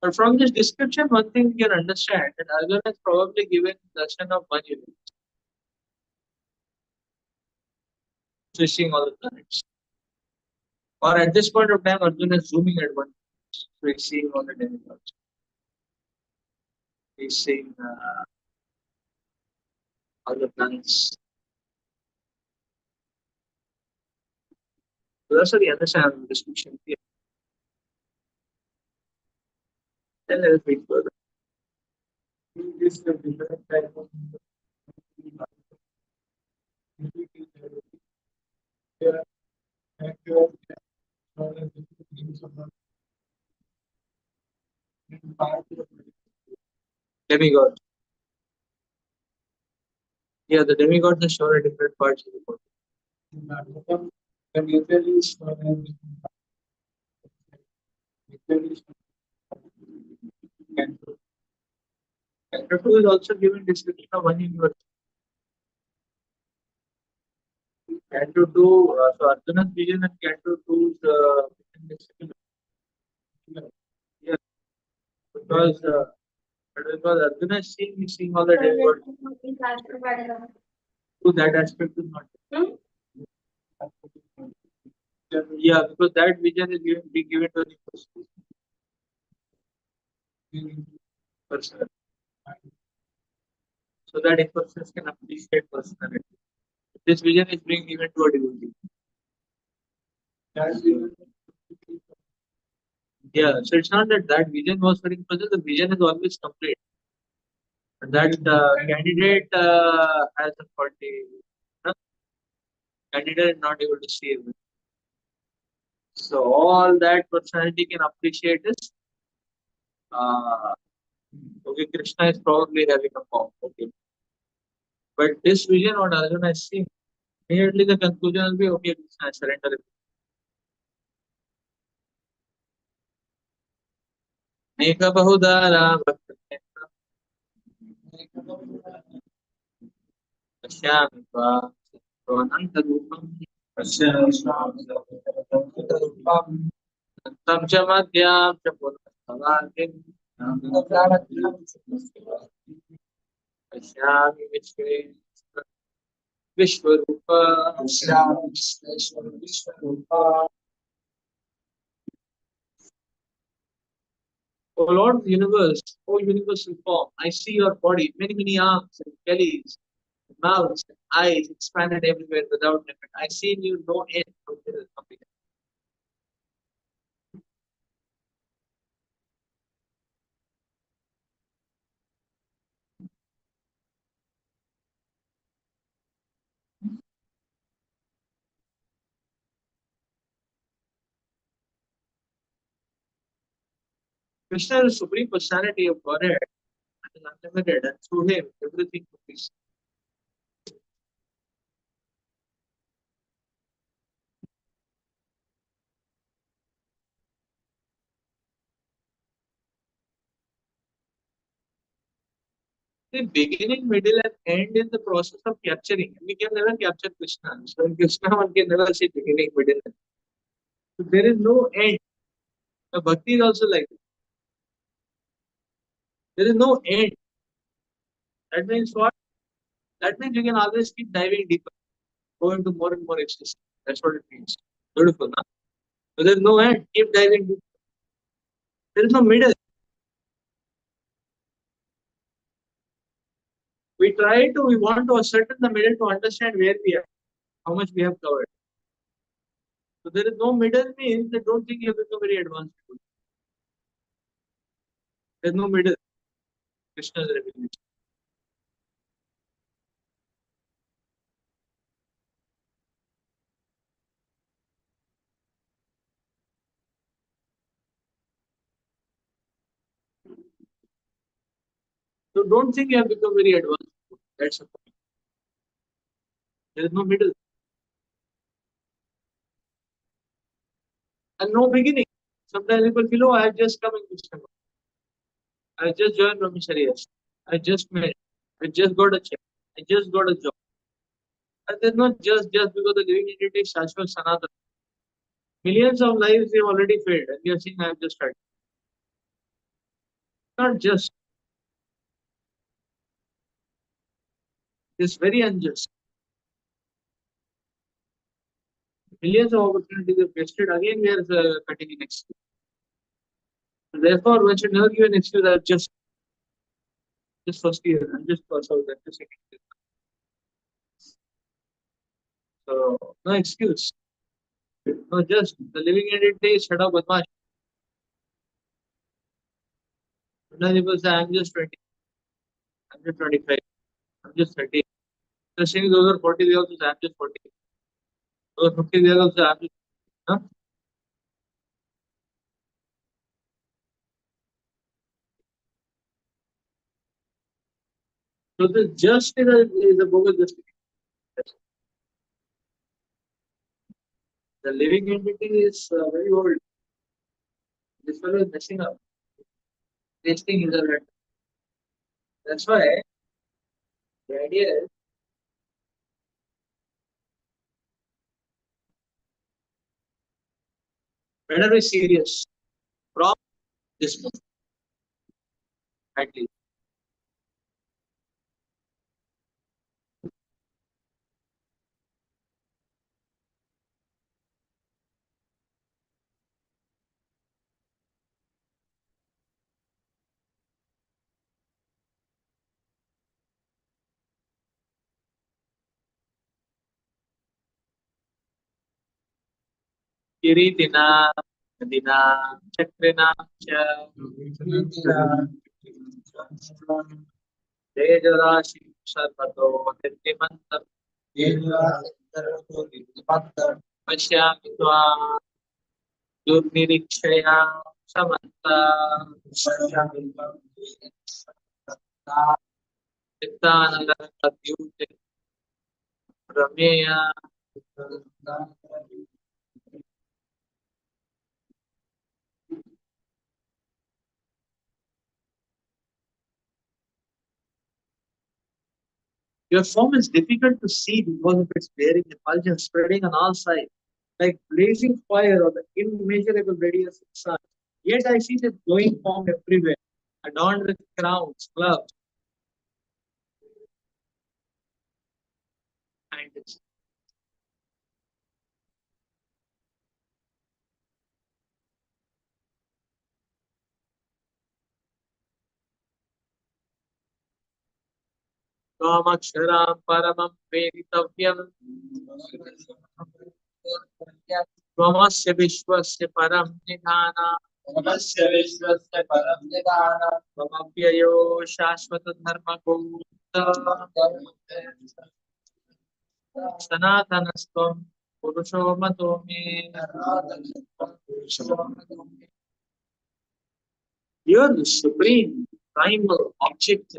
A: But from this description, one thing we can understand that Arjuna has probably given darshan of one unit, switching all the planets. Or at this point of time, Arjuna is zooming at one, so he's seeing all the demigods. He's seeing all the planets. So that's what we understand the description here. Then let us read further. This is a different type of demigod. Yeah, the demigods are shown at different parts of the body. And usually is Canto 2 is also given description of one universe. Canto 2, so Arjuna's vision and Canto 2 is yeah, because Arjuna is seeing all the demigods. So that aspect is not. Yeah, because that vision is given to the person. So that a person can appreciate personality. This vision is being given to a devotee. Yeah, so it's not that that vision was very present. The vision is always complete. That candidate has a faulty. No, candidate is not able to see everything. So all that personality can appreciate is uh, okay. Krishna is probably having a form. Okay, but this vision, what Arjuna has seen, immediately the conclusion will be okay. Krishna, I surrender. Meka bahudara bhakta pashyami tvam antam cha madhyam cha punastavartim pashyami vishwarupa. O Lord of the universe, O universal form, I see your body, many, many arms and bellies, mouths and eyes expanded everywhere without limit. I see in you no end. No middle, no beginning. Krishna is the supreme personality of Godhead and is unlimited, and through him everything could be seen. The beginning, middle, and end in the process of capturing. We can never capture Krishna. So in Krishna, one can never see beginning, middle, and end. So there is no end. The bhakti is also like that. There is no end. That means what? That means you can always keep diving deeper, go into more and more ecstasy. That's what it means. Beautiful, huh? So there is no end. Keep diving deeper. There is no middle. We want to ascertain the middle to understand where we are, how much we have covered. So there is no middle means they don't think you have become very advanced. There is no middle. Krishna's revelation. So don't think you have become very advanced. That's the point. There is no middle and no beginning. Sometimes people feel, oh, I have just come in Krishna. I just joined Brahmacharya. I just met. I just got a check. I just got a job. And there's not just because the living entity is Shashwat Sanatana. Millions of lives they've already failed, and you're saying I have just started. Not just. It's very unjust. Millions of opportunities are wasted. Again, we are cutting an excuse. Therefore, one should never give an excuse that just first year, I'm just first out, that's the second year. So, no excuse. No, just the living entity is shut up with much. Sometimes people say, I'm just 20, I'm just 25, I'm just 30. The thing is, those are 40, they also say, I'm just 40. Those 50, they also say, I'm just. Huh? So, the just is a bogus justification. The living entity is very old. This fellow is messing up. Tasting is a red. That's why the idea is better be serious from this moment, at least. Kiritina. नदीना चक्रिना च तेजराशि सर्वतो निर्मिमन्तम् पश्यामि त्वां दुर्निरीक्षया समन्ता प्रमेय. Your form is difficult to see because of its bearing effulgence spreading on all sides, like blazing fire or the immeasurable radiance of the sun. Yet I see this glowing form everywhere, adorned with crowns, clubs, and Kamakshara Paramam Veditavyam Tvamasya Vishwasya Param Nidhana Tvamapyayo Shashvata Dharma Gota Sanatanastam Purusho Mato Me. You are the supreme primal object.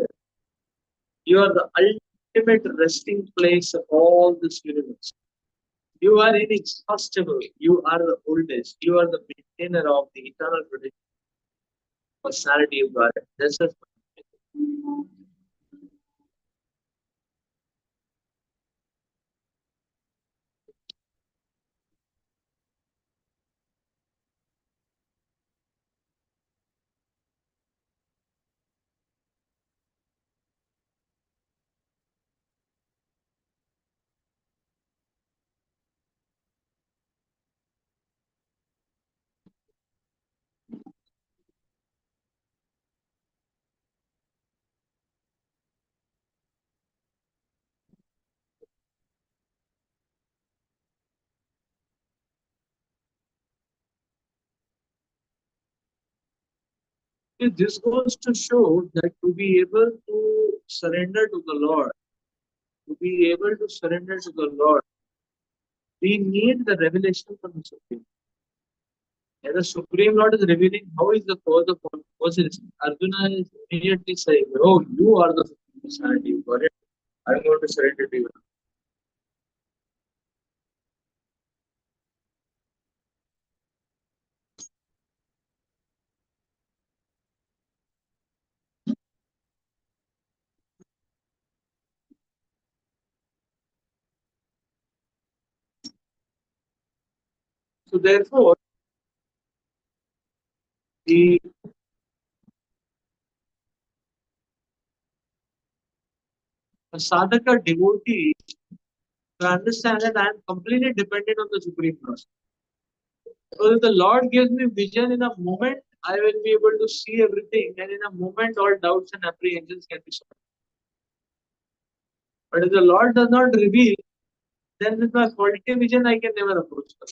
A: You are the ultimate resting place of all this universe. You are inexhaustible. You are the oldest. You are the maintainer of the eternal tradition, personality of God. This is this goes to show that to be able to surrender to the Lord, to be able to surrender to the Lord, we need the revelation from the Supreme. And the Supreme Lord is revealing how is the cause of all causes. Arjuna is immediately saying, "Oh, you are the Supreme Personality. You got it. I want to surrender to you." So therefore, the sadhaka devotee to understand that I am completely dependent on the Supreme Lord. So if the Lord gives me vision in a moment, I will be able to see everything, and in a moment, all doubts and apprehensions can be solved. But if the Lord does not reveal, then with my faulty vision, I can never approach God.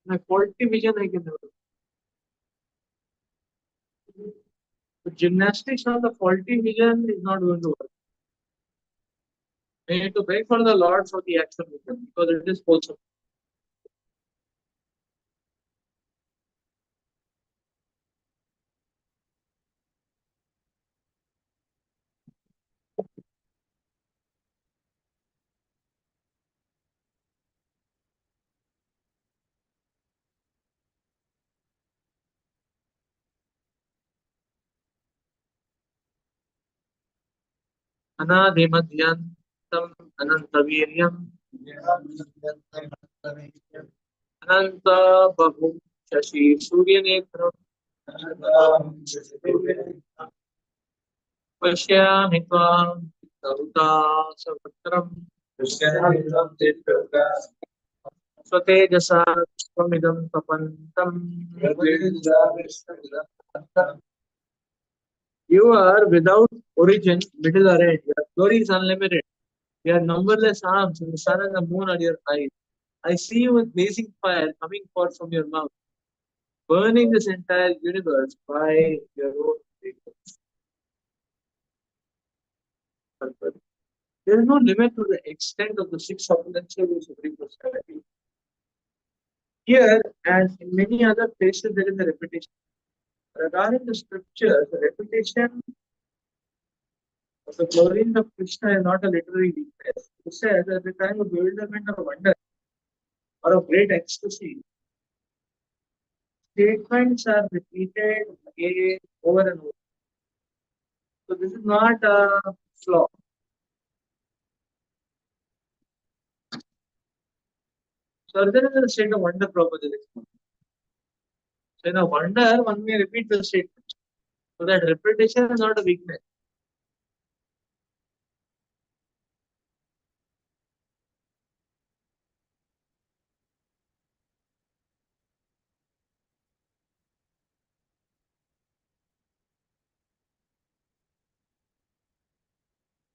A: My faulty vision, I can never. But gymnastics on the faulty vision is not going to work. We need to beg for the Lord for the actual vision because it is wholesome. Anadhimadhyantam anantaviryam ananta bahum shashi suryanetram पश्यामि त्वां Savita सवक्त्रम् स्वतेजसा स्वमिदं तपन्तं you are without origin, middle or end. Your glory is unlimited. You have numberless arms, and the sun and the moon are your eyes. I see you with blazing fire coming forth from your mouth, burning this entire universe by your own purpose. There is no limit to the extent of the six supplementary supreme personality. Here, as in many other places, there is a repetition. Regarding the scriptures, the repetition of the glories of Krishna is not a literary weakness. It says at the time of bewilderment or wonder or of great ecstasy, statements are repeated again over and over. So this is not a flaw. So there is a state of wonder proposition. So in a wonder, one may repeat the statement. So that repetition is not a weakness.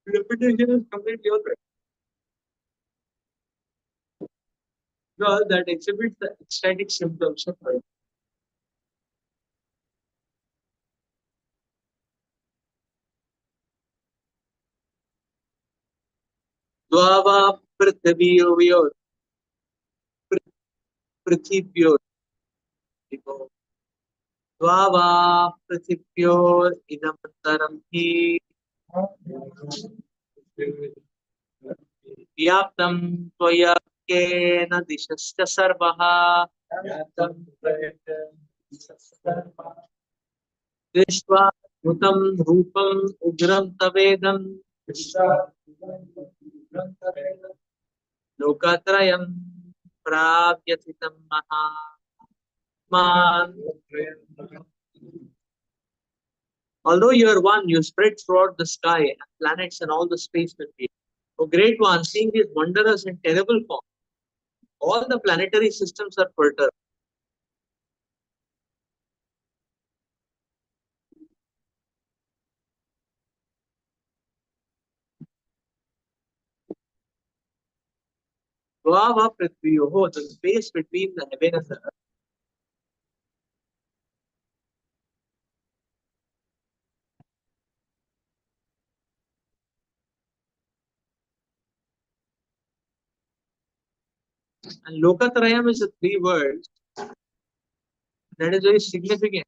A: Repetition is completely alright. Because that exhibits the ecstatic symptoms of life. द्वावा पृथिव्योः पृथिव्योः द्वावा पृथिव्योरिदमन्तरं हि व्याप्तं त्वय्येन दिशश्च सर्वः दृष्ट्वा भूतं रूपम् उग्रं तवेदं लोकत्रयं प्राप्यथितं महात्मान्. Although you are one, you spread throughout the sky and planets and all the space between. O great one, seeing these wondrous and terrible forms, all the planetary systems are perturbed. Dvava Prithviyoho, the space between the heaven and the earth. And Lokatrayam is the three words that is very significant.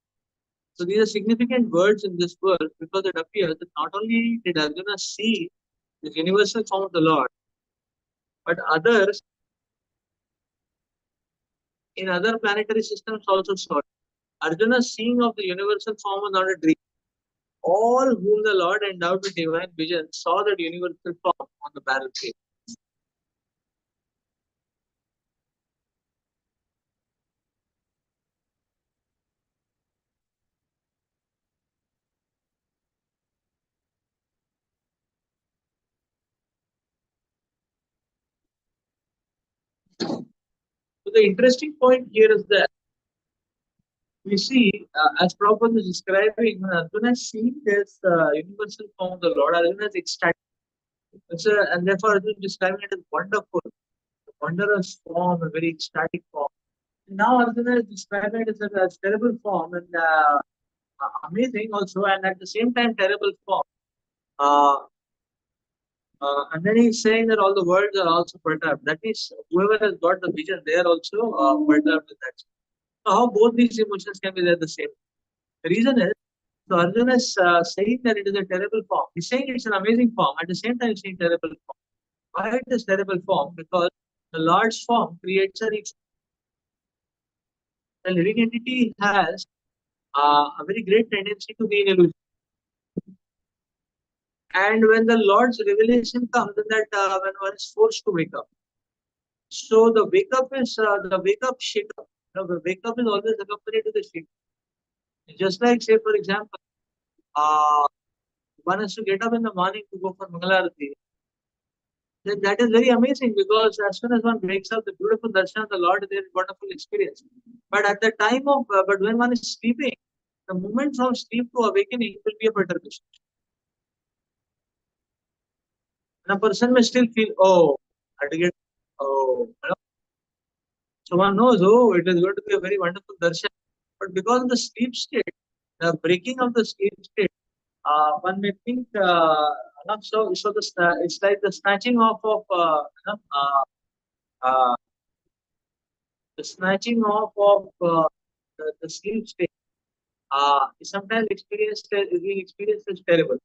A: So these are significant words in this world because it appears that not only did Arjuna see the universal form of the Lord, but others in other planetary systems also saw it. Arjuna's seeing of the universal form was not a dream. All whom the Lord endowed with divine vision saw that universal form on the battlefield. So the interesting point here is that we see, as Prabhupada is describing, when Arjuna is seeing this universal form of the Lord, Arjuna is ecstatic. And therefore, Arjuna is describing it as wonderful, a wondrous form, a very ecstatic form. And now Arjuna is describing it as terrible form and amazing also, and at the same time terrible form. Uh, and then he's saying that all the words are also perturbed. That means whoever has got the vision, they are also perturbed with that. So how both these emotions can be there the same? The reason is, so Arjuna is saying that it is a terrible form. He's saying it's an amazing form. At the same time, he's saying terrible form. Why it is terrible form? Because the Lord's form creates a reach. The living entity has a very great tendency to be in illusion. And when the Lord's revelation comes, then that when one is forced to wake up. So the wake up shake up. The wake up is always accompanied with the shake. Just like say for example, uh, one has to get up in the morning to go for Mangalarati. then that is very amazing, because as soon as one wakes up, the beautiful darshan of the Lord, there is wonderful experience. But at the time of, but when one is sleeping, the moment from sleep to awakening will be a perturbation. And a person may still feel, oh, I had to get, oh, so one knows, oh, it is going to be a very wonderful darshan. But because of the sleep state, the breaking of the sleep state, one may think, so it's like the snatching off of, uh, the snatching off of the sleep state. Is sometimes experienced, is being experienced as terrible.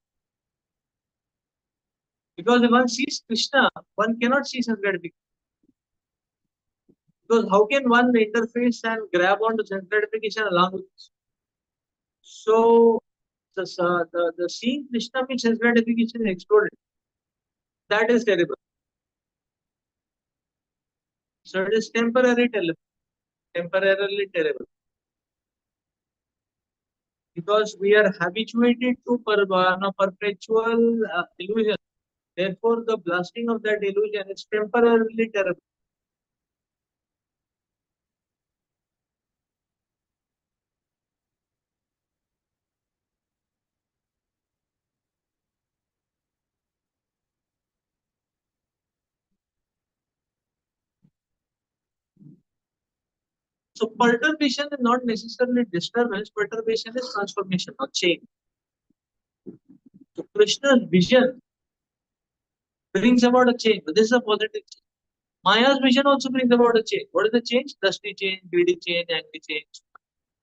A: Because if one sees Krishna, one cannot see sense gratification. Because how can one interface and grab onto sense gratification along with this? So the seeing Krishna means sense gratification is exploded. That is terrible. So it is temporarily terrible. Because we are habituated to perpetual illusion. Therefore, the blasting of that illusion is temporarily terrible. So perturbation is not necessarily disturbance. Perturbation is transformation or change. So Krishna's vision brings about a change. But this is a positive change. Maya's vision also brings about a change. What is the change? Dusty change, greedy change, angry change,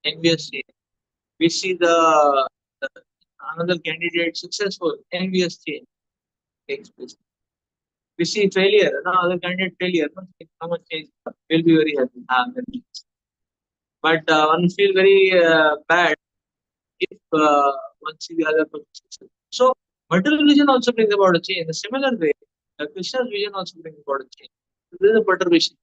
A: envious change. We see the another candidate successful, envious change takes place. We see failure, another candidate failure. How much change? We'll be very happy. But one feel very bad if one see the other person successful. So material vision also brings about a change. In a similar way, Krishna's vision also brings about a change. This is a perturbation.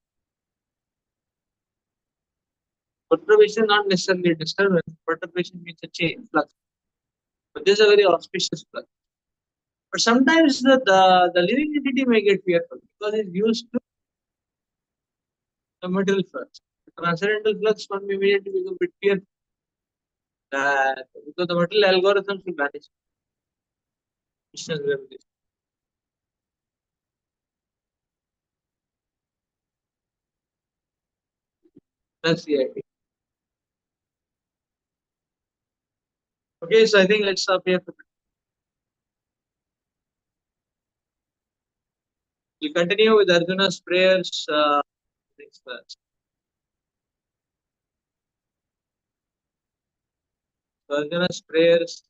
A: Perturbation not necessarily a disturbance. Perturbation means a change, flux. But this is a very auspicious flux. But sometimes the living entity may get fearful because it's used to the material flux. The transcendental flux one may immediately become a bit fearful. Because the material algorithms will vanish. Krishna's revelation. That's the idea. Okay, so I think let's stop here. We'll continue with Arjuna's prayers. Next class. So Arjuna's prayers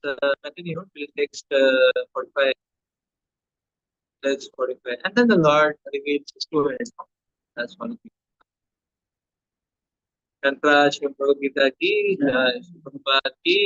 A: continue till next 45. That's 45. And then the Lord reveals his 2 minutes. That's one thing. Tantra Shri Bhagavad Gita ki, Shri Prabhupada ki.